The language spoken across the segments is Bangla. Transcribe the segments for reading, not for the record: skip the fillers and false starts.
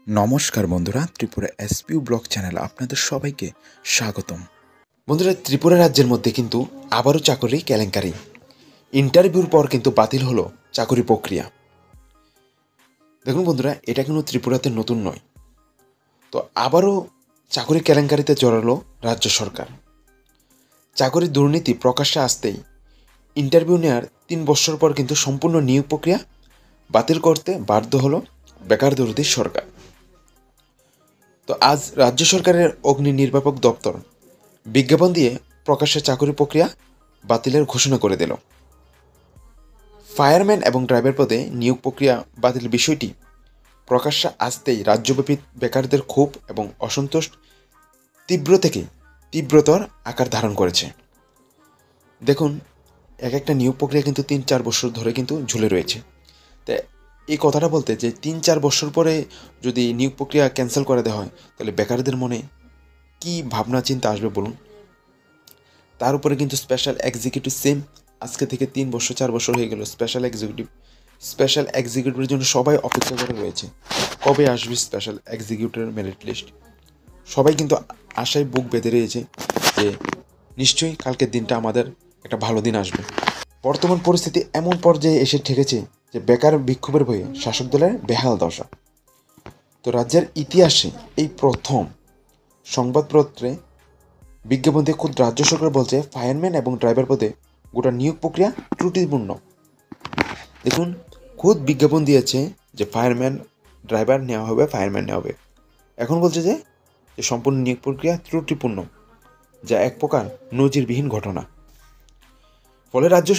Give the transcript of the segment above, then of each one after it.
নমস্কার বন্ধুরা, ত্রিপুরা এসপিউ ব্লগ চ্যানেল আপনাদের সবাইকে স্বাগতম। বন্ধুরা, ত্রিপুরা রাজ্যের মধ্যে কিন্তু আবারও চাকরি কেলেঙ্কারি। ইন্টারভিউর পর কিন্তু বাতিল হলো চাকরি প্রক্রিয়া। দেখুন বন্ধুরা, এটা কিন্তু ত্রিপুরাতে নতুন নয়। তো আবারও চাকরি কেলেঙ্কারিতে জড়ালো রাজ্য সরকার। চাকরি দুর্নীতি প্রকাশ্যে আসতেই ইন্টারভিউ নেওয়ার 3 বছর পর কিন্তু সম্পূর্ণ নিয়োগ প্রক্রিয়া বাতিল করতে বাধ্য হলো বেকার বিরোধী সরকার। তো আজ রাজ্য সরকারের অগ্নি নির্বাপক দপ্তর বিজ্ঞাপন দিয়ে প্রকাশ্যে চাকরি প্রক্রিয়া বাতিলের ঘোষণা করে দিল। ফায়ারম্যান এবং ড্রাইভার পদে নিয়োগ প্রক্রিয়া বাতিল বিষয়টি প্রকাশ্যে আসতেই রাজ্যব্যাপী বেকারদের ক্ষোভ এবং অসন্তোষ তীব্র থেকে তীব্রতর আকার ধারণ করেছে। দেখুন, এক একটা নিয়োগ প্রক্রিয়া কিন্তু 3-4 বছর ধরে কিন্তু ঝুলে রয়েছে। তাই এই কথাটা বলতে যে 3-4 বছর পরে যদি নিয়োগ প্রক্রিয়া ক্যান্সেল করে দেওয়া হয়, তাহলে বেকারদের মনে কি ভাবনা চিন্তা আসবে বলুন। তার উপরে কিন্তু স্পেশাল এক্সিকিউটিভ সেম আজকে থেকে 3 বছর 4 বছর হয়ে গেল। স্পেশাল এক্সিকিউটিভের জন্য সবাই অপেক্ষা করে রয়েছে, কবে আসবে স্পেশাল এক্সিকিউটিভের মেরিট লিস্ট। সবাই কিন্তু আশায় বুক বেঁধে রয়েছে যে নিশ্চয়ই কালকের দিনটা আমাদের একটা ভালো দিন আসবে। বর্তমান পরিস্থিতি এমন পর্যায়ে এসে ঠেকেছে যে বেকার বিক্ষোভের ভয়ে শাসক দলের বেহাল দশা। তো রাজ্যের ইতিহাসে এই প্রথম সংবাদপত্রে বিজ্ঞাপন দিয়ে খুদ রাজ্য সরকার বলছে ফায়ারম্যান এবং ড্রাইভার পদে গোটা নিয়োগ প্রক্রিয়া ত্রুটিপূর্ণ। দেখুন, খুদ বিজ্ঞাপন দিয়েছে যে ফায়ারম্যান ড্রাইভার নেওয়া হবে, ফায়ারম্যান নেওয়া হবে। এখন বলছে যে সম্পূর্ণ নিয়োগ প্রক্রিয়া ত্রুটিপূর্ণ, যা এক প্রকার নজিরবিহীন ঘটনা। ফলে রাজ্য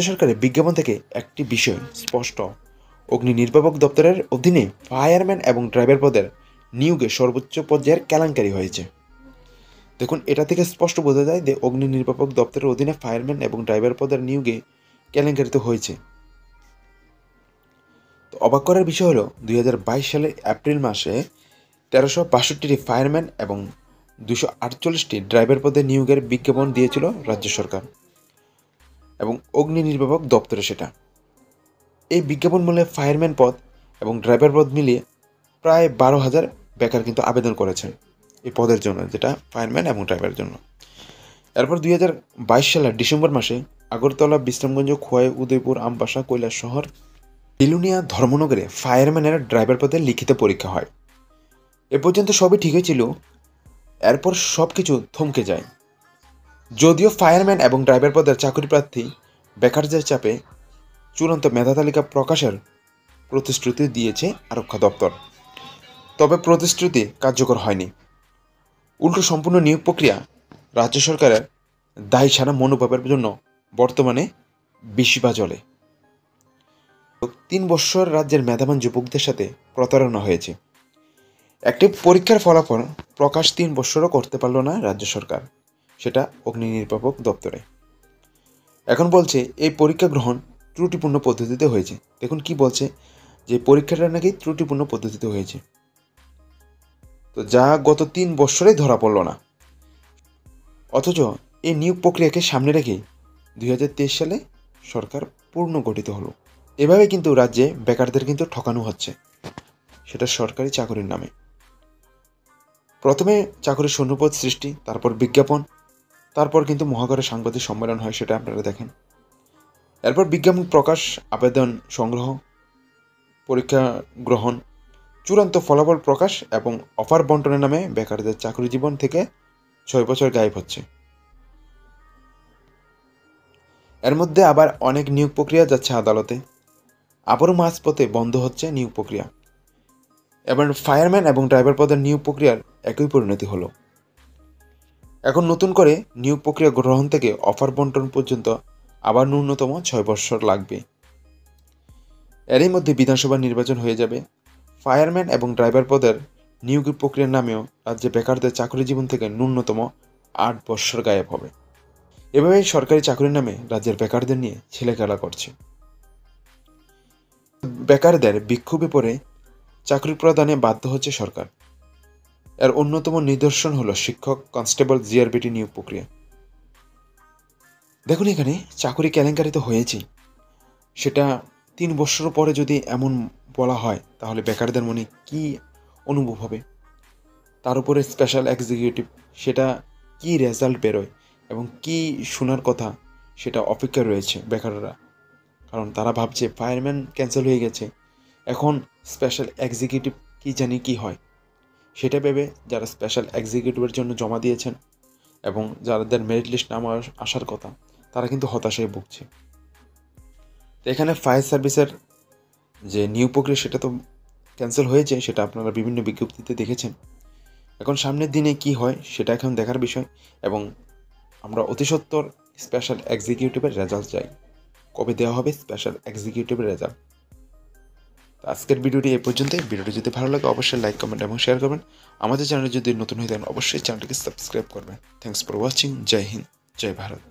সরকারের বিজ্ঞাপন থেকে একটি বিষয় স্পষ্ট: অগ্নি নির্বাপক দপ্তরের অধীনে ফায়ারম্যান এবং ড্রাইভার পদের নিয়োগে সর্বোচ্চ পর্যায়ের কেলেঙ্কারি হয়েছে। দেখুন, এটা থেকে স্পষ্ট বোঝা যায় যে অগ্নি নির্বাপক দপ্তরের অধীনে ফায়ারম্যান এবং ড্রাইভার পদের নিয়োগে কেলেঙ্কারিতে হয়েছে। তো অবাক করার বিষয় হলো 2022 সালের এপ্রিল মাসে 1362টি ফায়ারম্যান এবং 248টি ড্রাইভার পদে নিয়োগের বিজ্ঞাপন দিয়েছিল রাজ্য সরকার এবং অগ্নি নির্বাপক দপ্তরে। সেটা এই বিজ্ঞাপন মূল্যে ফায়ারম্যান পদ এবং ড্রাইভার পদ মিলিয়ে প্রায় 12,000 বেকার কিন্তু আবেদন করেছেন এই পদের জন্য, যেটা ফায়ারম্যান এবং ড্রাইভারের জন্য। এরপর 2022 সালের ডিসেম্বর মাসে আগরতলা, বিশ্রামগঞ্জ, খোয়াই, উদয়পুর, আমবাসা, কৈলাস শহর, বিলুনিয়া, ধর্মনগরে ফায়ারম্যানের ড্রাইভার পদে লিখিত পরীক্ষা হয়। এ পর্যন্ত সবই ঠিক হয়েছিল। এরপর সব কিছু থমকে যায়। যদিও ফায়ারম্যান এবং ড্রাইভার পদের চাকরি প্রার্থী বেকারদের চাপে চূড়ান্ত মেধা তালিকা প্রকাশের প্রতিশ্রুতি দিয়েছে আরক্ষা দপ্তর, তবে প্রতিশ্রুতি কার্যকর হয়নি। উল্টো সম্পূর্ণ নিয়োগ প্রক্রিয়া রাজ্য সরকারের দায়ী ছাড়া মনোভাবের জন্য বর্তমানে বিষ বা জলে। 3 বছর রাজ্যের মেধাবান যুবকদের সাথে প্রতারণা হয়েছে। একটি পরীক্ষার ফলাফল প্রকাশ 3 বছরও করতে পারল না রাজ্য সরকার, সেটা অগ্নি নির্বাপক দপ্তরে। এখন বলছে এই পরীক্ষা গ্রহণ ত্রুটিপূর্ণ পদ্ধতিতে হয়েছে। দেখুন কি বলছে, যে পরীক্ষাটা নাকি ত্রুটিপূর্ণ পদ্ধতিতে হয়েছে, তো যা গত 3 বছরেই ধরা পড়ল না। অথচ এই নিয়োগ প্রক্রিয়াকে সামনে রেখে 2023 সালে সরকার পূর্ণ গঠিত হলো। এভাবে কিন্তু রাজ্যে বেকারদের কিন্তু ঠকানো হচ্ছে, সেটা সরকারি চাকরির নামে। প্রথমে চাকরির শূন্যপদ সৃষ্টি, তারপর বিজ্ঞাপন, তারপর কিন্তু মহাগড়ে সাংবাদিক সম্মেলন হয়, সেটা আপনারা দেখেন। এরপর বিজ্ঞাপন প্রকাশ, আবেদন সংগ্রহ, পরীক্ষা গ্রহণ, চূড়ান্ত ফলাফল প্রকাশ এবং অফার বন্টনের নামে বেকারদের চাকরি জীবন থেকে 6 বছর গায়েব হচ্ছে। এর মধ্যে আবার অনেক নিয়োগ প্রক্রিয়া যাচ্ছে আদালতে, আবারও মাঝপথে বন্ধ হচ্ছে নিয়োগ প্রক্রিয়া। এবার ফায়ারম্যান এবং ড্রাইভার পদের নিয়োগ প্রক্রিয়ার একই পরিণতি হলো। এখন নতুন করে নিয়োগ প্রক্রিয়া গ্রহণ থেকে অফার বন্টন পর্যন্ত আবার ন্যূনতম 6 বছর লাগবে। এরই মধ্যে বিধানসভা নির্বাচন হয়ে যাবে। ফায়ারম্যান এবং ড্রাইভার পদের নিয়োগ প্রক্রিয়ার নামেও রাজ্যে বেকারদের চাকরি জীবন থেকে ন্যূনতম 8 বছর গায়েব হবে। এভাবেই সরকারি চাকরির নামে রাজ্যের বেকারদের নিয়ে ছেলেখেলা করছে। বেকারদের বিক্ষোভে পড়ে চাকরি প্রদানে বাধ্য হচ্ছে সরকার। এর অন্যতম নিদর্শন হলো শিক্ষক, কনস্টেবল, জিআরবিটি নিয়োগ প্রক্রিয়া। দেখুন, এখানে চাকরি কেলেঙ্কারি তো হয়েছে, সেটা 3 বছর পরে যদি এমন বলা হয় তাহলে বেকারদের মনে কী অনুভব হবে? তার উপরে স্পেশাল এক্সিকিউটিভ, সেটা কী রেজাল্ট বেরোয় এবং কী শোনার কথা সেটা অপেক্ষায় রয়েছে বেকাররা। কারণ তারা ভাবছে ফায়ারম্যান ক্যান্সেল হয়ে গেছে, এখন স্পেশাল এক্সিকিউটিভ কী জানি কী হয়। সেটা ভেবে যারা স্পেশাল এক্সিকিউটিভের জন্য জমা দিয়েছেন এবং যাদের মেরিট লিস্ট নাম আসার কথা, তারা কিন্তু হতাশায় ভুগছে। তো এখানে ফায়ার সার্ভিসের যে নিয়োগ প্রক্রিয়া সেটা তো ক্যান্সেল হয়েছে, সেটা আপনারা বিভিন্ন বিজ্ঞপ্তিতে দেখেছেন। এখন সামনের দিনে কি হয় সেটা এখন দেখার বিষয়, এবং আমরা অতি সত্বর স্পেশাল এক্সিকিউটিভের রেজাল্ট চাই। কবে দেওয়া হবে স্পেশাল এক্সিকিউটিভের রেজাল্ট? তো আজকের ভিডিওটি এই পর্যন্তই। ভিডিওটি যদি ভালো লাগে অবশ্যই লাইক, কমেন্ট এবং শেয়ার করবেন। আমাদের চ্যানেলে যদি নতুন হয়ে থাকেন অবশ্যই চ্যানেলটিকে সাবস্ক্রাইব করবেন। Thanks for watching. জয় হিন্দ, জয় ভারত।